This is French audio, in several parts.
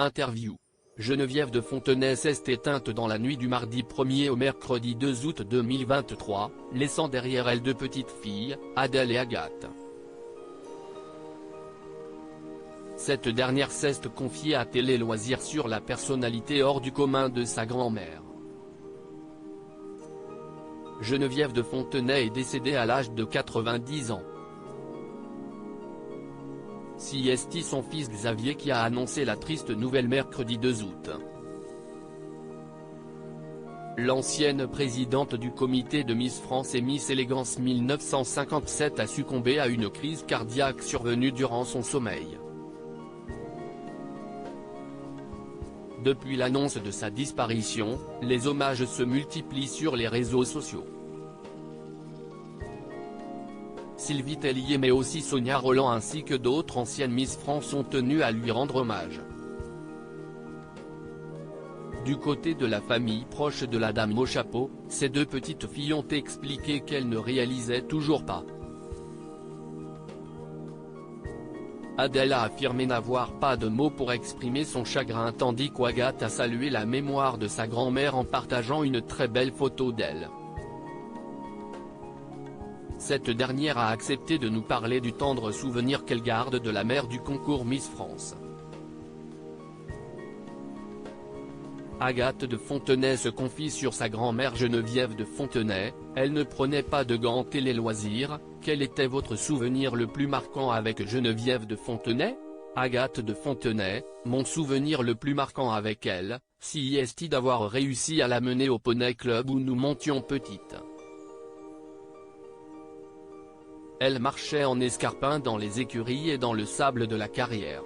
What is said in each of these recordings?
Interview. Geneviève de Fontenay s'est éteinte dans la nuit du mardi 1er au mercredi 2 août 2023, laissant derrière elle deux petites filles, Adèle et Agathe. Cette dernière s'est confiée à Télé Loisirs sur la personnalité hors du commun de sa grand-mère. Geneviève de Fontenay est décédée à l'âge de 90 ans. C'est son fils Xavier qui a annoncé la triste nouvelle mercredi 2 août. L'ancienne présidente du comité de Miss France et Miss Élégance 1957 a succombé à une crise cardiaque survenue durant son sommeil. Depuis l'annonce de sa disparition, les hommages se multiplient sur les réseaux sociaux. Sylvie Tellier mais aussi Sonia Rolland ainsi que d'autres anciennes Miss France ont tenu à lui rendre hommage. Du côté de la famille proche de la dame au chapeau, ces deux petites filles ont expliqué qu'elles ne réalisaient toujours pas. Adèle a affirmé n'avoir pas de mots pour exprimer son chagrin tandis qu'Agathe a salué la mémoire de sa grand-mère en partageant une très belle photo d'elle. Cette dernière a accepté de nous parler du tendre souvenir qu'elle garde de la mère du concours Miss France. Agathe de Fontenay se confie sur sa grand-mère Geneviève de Fontenay, elle ne prenait pas de gants Télé Loisirs. Quel était votre souvenir le plus marquant avec Geneviève de Fontenay? Agathe de Fontenay, mon souvenir le plus marquant avec elle, c'est d'avoir réussi à la mener au Poney Club où nous montions petite. Elle marchait en escarpins dans les écuries et dans le sable de la carrière.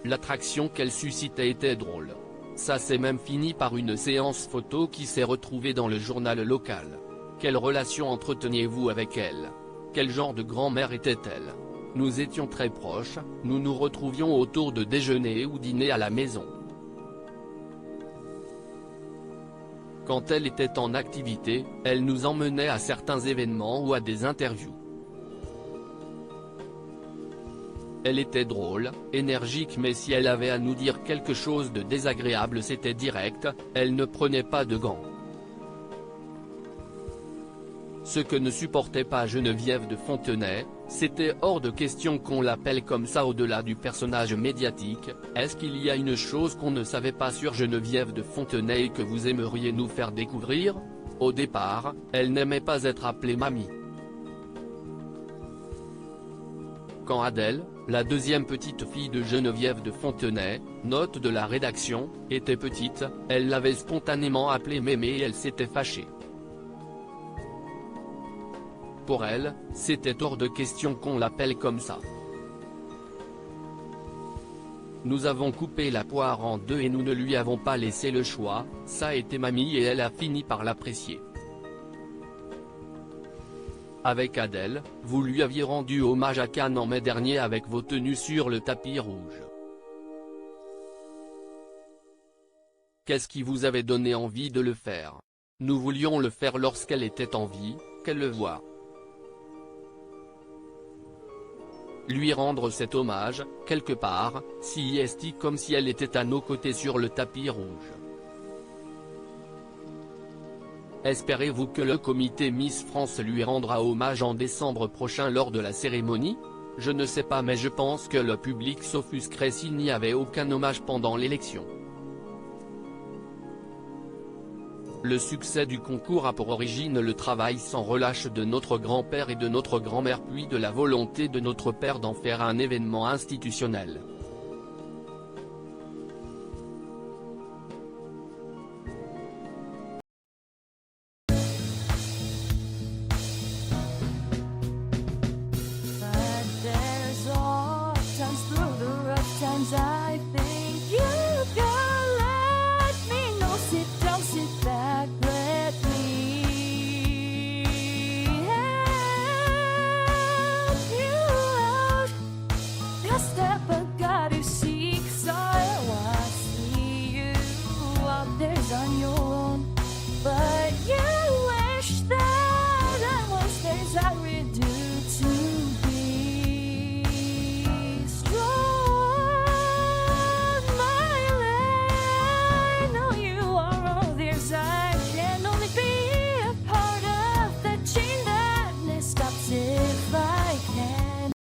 L'attraction qu'elle suscitait était drôle. Ça s'est même fini par une séance photo qui s'est retrouvée dans le journal local. Quelle relation entreteniez-vous avec elle? Quel genre de grand-mère était-elle? Nous étions très proches, nous nous retrouvions autour de déjeuner ou dîner à la maison. Quand elle était en activité, elle nous emmenait à certains événements ou à des interviews. Elle était drôle, énergique mais si elle avait à nous dire quelque chose de désagréable c'était direct, elle ne prenait pas de gants. Ce que ne supportait pas Geneviève de Fontenay, c'était hors de question qu'on l'appelle comme ça au-delà du personnage médiatique. Est-ce qu'il y a une chose qu'on ne savait pas sur Geneviève de Fontenay et que vous aimeriez nous faire découvrir? Au départ, elle n'aimait pas être appelée mamie. Quand Adèle, la deuxième petite fille de Geneviève de Fontenay, note de la rédaction, était petite, elle l'avait spontanément appelée mémé et elle s'était fâchée. Pour elle, c'était hors de question qu'on l'appelle comme ça. Nous avons coupé la poire en deux et nous ne lui avons pas laissé le choix, ça a été mamie et elle a fini par l'apprécier. Avec Adèle, vous lui aviez rendu hommage à Cannes en mai dernier avec vos tenues sur le tapis rouge. Qu'est-ce qui vous avait donné envie de le faire? Nous voulions le faire lorsqu'elle était en vie, qu'elle le voie. Lui rendre cet hommage, quelque part, c'est comme si elle était à nos côtés sur le tapis rouge. Espérez-vous que le comité Miss France lui rendra hommage en décembre prochain lors de la cérémonie? Je ne sais pas mais je pense que le public s'offusquerait s'il n'y avait aucun hommage pendant l'élection. Le succès du concours a pour origine le travail sans relâche de notre grand-père et de notre grand-mère puis de la volonté de notre père d'en faire un événement institutionnel.